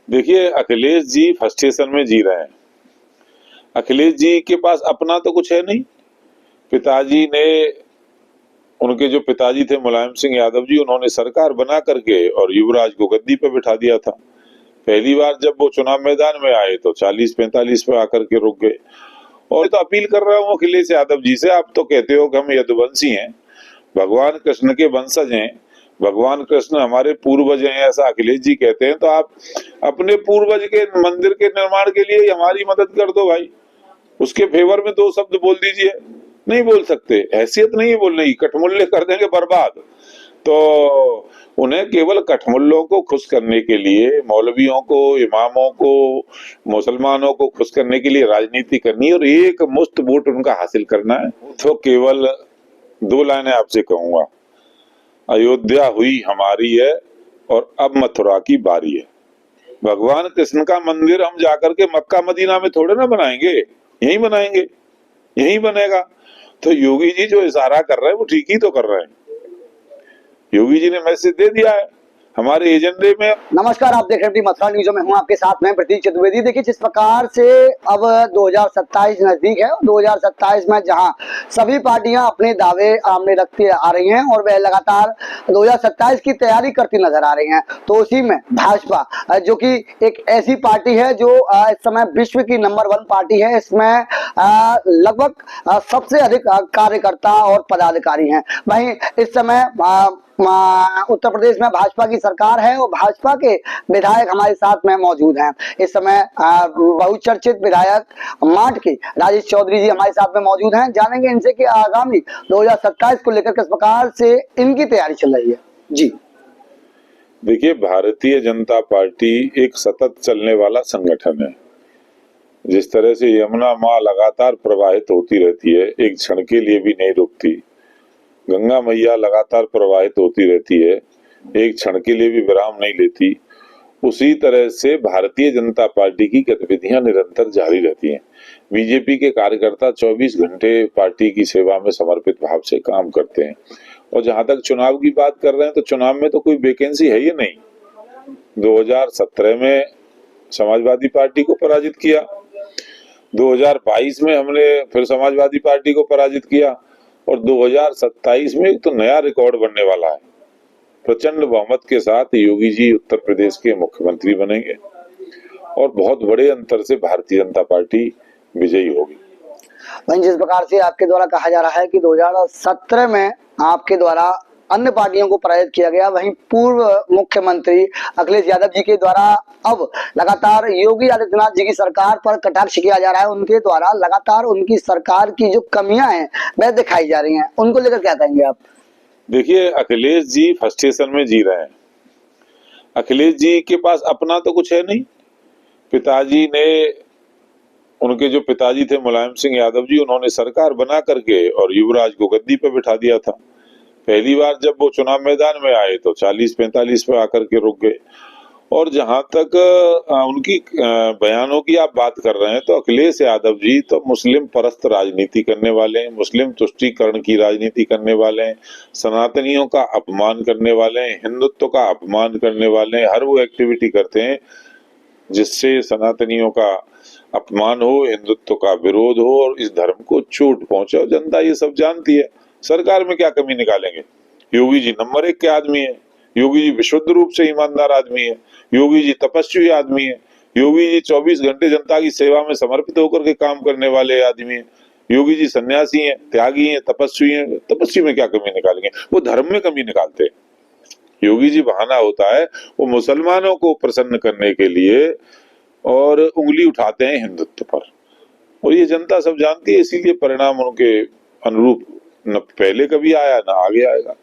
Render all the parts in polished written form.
देखिए, अखिलेश जी फ्रस्ट्रेशन में जी रहे हैं। अखिलेश जी के पास अपना तो कुछ है नहीं। पिताजी ने, उनके जो पिताजी थे मुलायम सिंह यादव जी, उन्होंने सरकार बना करके और युवराज को गद्दी पे बिठा दिया था। पहली बार जब वो चुनाव मैदान में आए तो 40-45 पे आकर के रुक गए। और तो अपील कर रहा हूँ अखिलेश यादव जी से, आप तो कहते हो कि हम यदुवंशी हैं, भगवान कृष्ण के वंशज हैं, भगवान कृष्ण हमारे पूर्वज हैं, ऐसा अखिलेश जी कहते हैं, तो आप अपने पूर्वज के मंदिर के निर्माण के लिए हमारी मदद कर दो भाई। उसके फेवर में 2 शब्द बोल दीजिए। नहीं बोल सकते, हैसियत नहीं है बोलने की, कठमुल्ले कर देंगे बर्बाद। तो उन्हें केवल कठमुल्लों को खुश करने के लिए, मौलवियों को, इमामों को, मुसलमानों को खुश करने के लिए राजनीति करनी है और एक मुश्त वोट उनका हासिल करना है। तो केवल 2 लाइनें आपसे कहूंगा, अयोध्या हुई हमारी है और अब मथुरा की बारी है। भगवान कृष्ण का मंदिर हम जाकर के मक्का मदीना में थोड़े ना बनाएंगे, यहीं बनाएंगे, यहीं बनेगा। तो योगी जी जो इशारा कर रहे हैं वो ठीक ही तो कर रहे हैं। योगी जी ने मैसेज दे दिया है हमारे एजेंडे में। नमस्कार, आप देख रहे हैं मथुरा न्यूज में, हूं आपके साथ में प्रतीक चतुर्वेदी। देखिए, जिस प्रकार से अब 2027 नजदीक है, 2027 में जहां सभी पार्टियां अपने दावे सामने रखती आ रही हैं और वह लगातार 2027 की तैयारी करती नजर आ रही हैं, तो उसी में भाजपा जो कि एक ऐसी पार्टी है जो इस समय विश्व की नंबर 1 पार्टी है, इसमें लगभग सबसे अधिक कार्यकर्ता और पदाधिकारी हैं। वहीं इस समय उत्तर प्रदेश में भाजपा की सरकार है और भाजपा के विधायक हमारे साथ में मौजूद हैं। इस समय बहुचर्चित विधायक माठ के राजेश चौधरी जी हमारे साथ में मौजूद हैं। जानेंगे इनसे कि आगामी 2027 को लेकर किस प्रकार से इनकी तैयारी चल रही है। जी देखिए, भारतीय जनता पार्टी एक सतत चलने वाला संगठन है। जिस तरह से यमुना माँ लगातार प्रवाहित होती रहती है, एक क्षण के लिए भी नहीं रुकती, गंगा मैया लगातार प्रवाहित होती रहती है, एक क्षण के लिए भी विराम नहीं लेती, उसी तरह से भारतीय जनता पार्टी की गतिविधियां निरंतर जारी रहती हैं। बीजेपी के कार्यकर्ता 24 घंटे पार्टी की सेवा में समर्पित भाव से काम करते हैं। और जहां तक चुनाव की बात कर रहे हैं, तो चुनाव में तो कोई वैकेंसी है ही नहीं। 2017 में समाजवादी पार्टी को पराजित किया, 2022 में हमने फिर समाजवादी पार्टी को पराजित किया और 2027 में एक तो नया रिकॉर्ड बनने वाला है। प्रचंड बहुमत के साथ योगी जी उत्तर प्रदेश के मुख्यमंत्री बनेंगे और बहुत बड़े अंतर से भारतीय जनता पार्टी विजयी होगी। वहीं जिस प्रकार से आपके द्वारा कहा जा रहा है कि 2017 में आपके द्वारा अन्य पार्टियों को पराजित किया गया, वहीं पूर्व मुख्यमंत्री अखिलेश यादव जी के द्वारा अब लगातार योगी आदित्यनाथ जी की सरकार पर कटाक्ष किया जा रहा है। उनके द्वारा लगातार उनकी सरकार की जो कमियां हैं वह दिखाई जा रही हैं, उनको लेकर क्या कहेंगे आप? देखिए, अखिलेश जी फ्रस्ट्रेशन में जी रहे हैं। अखिलेश जी के पास अपना तो कुछ है नहीं। पिताजी ने, उनके जो पिताजी थे मुलायम सिंह यादव जी, उन्होंने सरकार बना करके और युवराज को गद्दी पे बिठा दिया था। पहली बार जब वो चुनाव मैदान में आए तो 40-45 पे आकर के रुक गए। और जहां तक उनकी बयानों की आप बात कर रहे हैं, तो अखिलेश यादव जी तो मुस्लिम परस्त राजनीति करने वाले हैं, मुस्लिम तुष्टीकरण की राजनीति करने वाले हैं, सनातनियों का अपमान करने वाले हैं, हिंदुत्व का अपमान करने वाले हैं। हर वो एक्टिविटी करते हैं जिससे सनातनियों का अपमान हो, हिंदुत्व का विरोध हो और इस धर्म को चोट पहुंचे। जनता ये सब जानती है। सरकार में क्या कमी निकालेंगे? योगी जी नंबर 1 के आदमी है, योगी जी विशुद्ध रूप से ईमानदार आदमी है, योगी जी तपस्वी आदमी है, योगी जी 24 घंटे जनता की सेवा में समर्पित होकर के काम करने वाले आदमी है, योगी जी सन्यासी हैं, त्यागी हैं, तपस्वी हैं। तपस्वी में क्या कमी निकालेंगे? वो धर्म में कमी निकालते हैं। योगी जी बहाना होता है वो मुसलमानों को प्रसन्न करने के लिए और उंगली उठाते हैं हिंदुत्व पर, और ये जनता सब जानती है। इसीलिए परिणाम उनके अनुरूप न पहले कभी आया न आगे आएगा।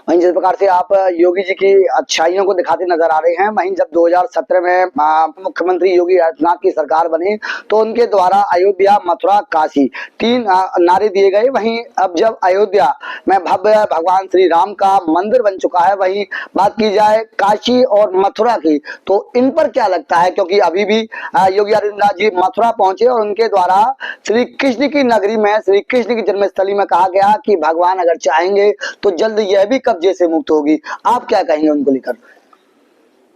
वहीं जिस प्रकार से आप योगी जी की अच्छाइयों को दिखाते नजर आ रहे हैं, वहीं जब 2017 में मुख्यमंत्री योगी आदित्यनाथ की सरकार बनी तो उनके द्वारा अयोध्या, मथुरा, काशी 3 नारे दिए गए। वहीं अब जब अयोध्या में भव्य भगवान श्री राम का मंदिर बन चुका है, वहीं बात की जाए काशी और मथुरा की, तो इन पर क्या लगता है? क्योंकि अभी भी योगी आदित्यनाथ जी मथुरा पहुंचे और उनके द्वारा श्री कृष्ण की नगरी में, श्री कृष्ण की जन्मस्थली में कहा गया कि भगवान अगर चाहेंगे तो जल्द यह भी कब्जे से मुक्त होगी। आप क्या कहेंगे उनको लेकर?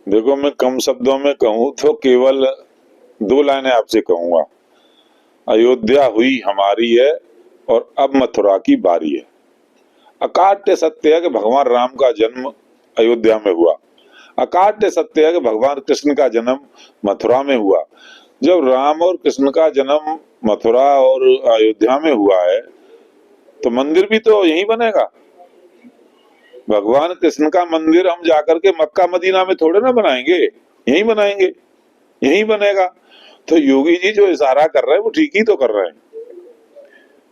देखो, मैं कम शब्दों में कहूँ तो केवल 2 लाइनें आपसे कहूंगा। अयोध्या हुई हमारी है और अब मथुरा की बारी है। अकाट्य सत्य है कि भगवान राम का जन्म अयोध्या में हुआ। अकाट्य सत्य है कि भगवान कृष्ण का जन्म मथुरा में हुआ। जब राम और कृष्ण का जन्म मथुरा और अयोध्या में हुआ है तो मंदिर भी तो यहीं बनेगा। भगवान कृष्ण का मंदिर हम जाकर के मक्का मदीना में थोड़े ना बनाएंगे, यहीं बनाएंगे, यहीं बनेगा। तो योगी जी जो इशारा कर रहे हैं वो ठीक ही तो कर रहे हैं।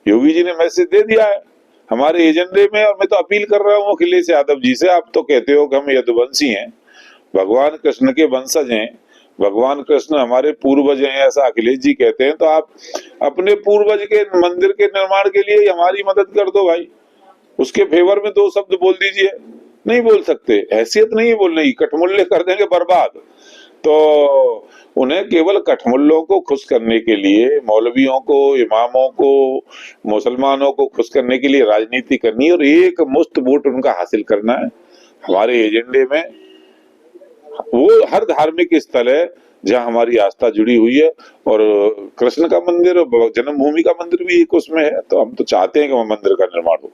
योगी जी ने मैसेज दे दिया है हमारे एजेंडे में। और मैं तो अपील कर रहा हूँ अखिलेश यादव जी से, आप तो कहते हो कि हम यदुवंशी हैं, भगवान कृष्ण के वंशज हैं, भगवान कृष्ण हमारे पूर्वज हैं, ऐसा अखिलेश जी कहते हैं। तो आप अपने पूर्वज के मंदिर के निर्माण के लिए हमारी मदद कर दो भाई, उसके फेवर में 2 शब्द बोल दीजिए। नहीं बोल सकते, हैसियत नहीं है बोलने की, कठमुल्ले कर देंगे बर्बाद। तो उन्हें केवल कठमुल्लों को खुश करने के लिए, मौलवियों को, इमामों को, मुसलमानों को खुश करने के लिए राजनीति करनी है और एक मुश्त वोट उनका हासिल करना है। हमारे एजेंडे में वो हर धार्मिक स्थल है जहाँ हमारी आस्था जुड़ी हुई है और कृष्ण का मंदिर, जन्मभूमि का मंदिर भी एक उसमें है। तो हम तो चाहते हैं कि वह मंदिर का निर्माण हो।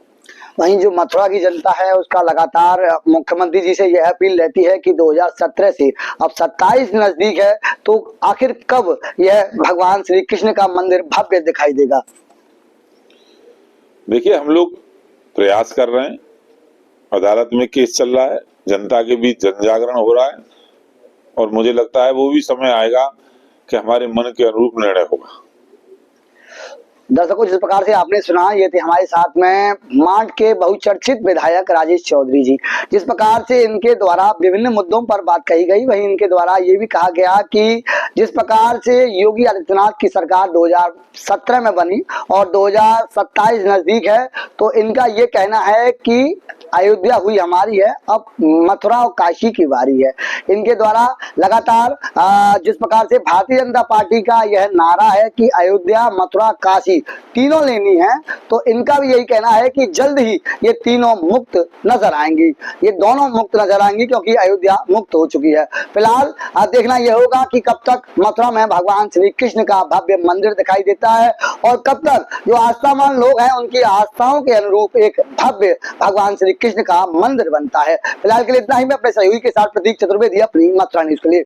वहीं जो मथुरा की जनता है उसका लगातार मुख्यमंत्री जी से यह अपील रहती है कि 2017 से अब 27 नजदीक है, तो आखिर कब यह भगवान श्री कृष्ण का मंदिर भव्य दिखाई देगा? देखिए, हम लोग प्रयास कर रहे हैं, अदालत में केस चल रहा है, जनता के बीच जन जागरण हो रहा है और मुझे लगता है वो भी समय आएगा कि हमारे मन के अनुरूप निर्णय होगा। दर्शकों, जिस प्रकार से आपने सुना, ये थे हमारे साथ में मांड के बहुचर्चित विधायक राजेश चौधरी जी। जिस प्रकार से इनके द्वारा विभिन्न मुद्दों पर बात कही गई, वहीं इनके द्वारा ये भी कहा गया कि जिस प्रकार से योगी आदित्यनाथ की सरकार 2017 में बनी और 2027 नजदीक है, तो इनका ये कहना है कि अयोध्या हुई हमारी है, अब मथुरा और काशी की बारी है। इनके द्वारा लगातार जिस प्रकार से भारतीय जनता पार्टी का यह नारा है कि अयोध्या, मथुरा, काशी तीनों लेनी है, तो इनका भी यही कहना है कि जल्द ही ये तीनों मुक्त नजर आएंगी, ये दोनों मुक्त नजर आएंगी, क्योंकि अयोध्या मुक्त हो चुकी है। फिलहाल देखना यह होगा कि कब तक मथुरा में भगवान श्री कृष्ण का भव्य मंदिर दिखाई देता है और कब तक जो आस्थावान लोग हैं उनकी आस्थाओं के अनुरूप एक भव्य भगवान श्री कृष्ण का मंदिर बनता है। फिलहाल के लिए इतना ही। मैं अपने सहयोगी के साथ प्रतीक चतुर्वेदी, अपनी मथुरा न्यूज के लिए।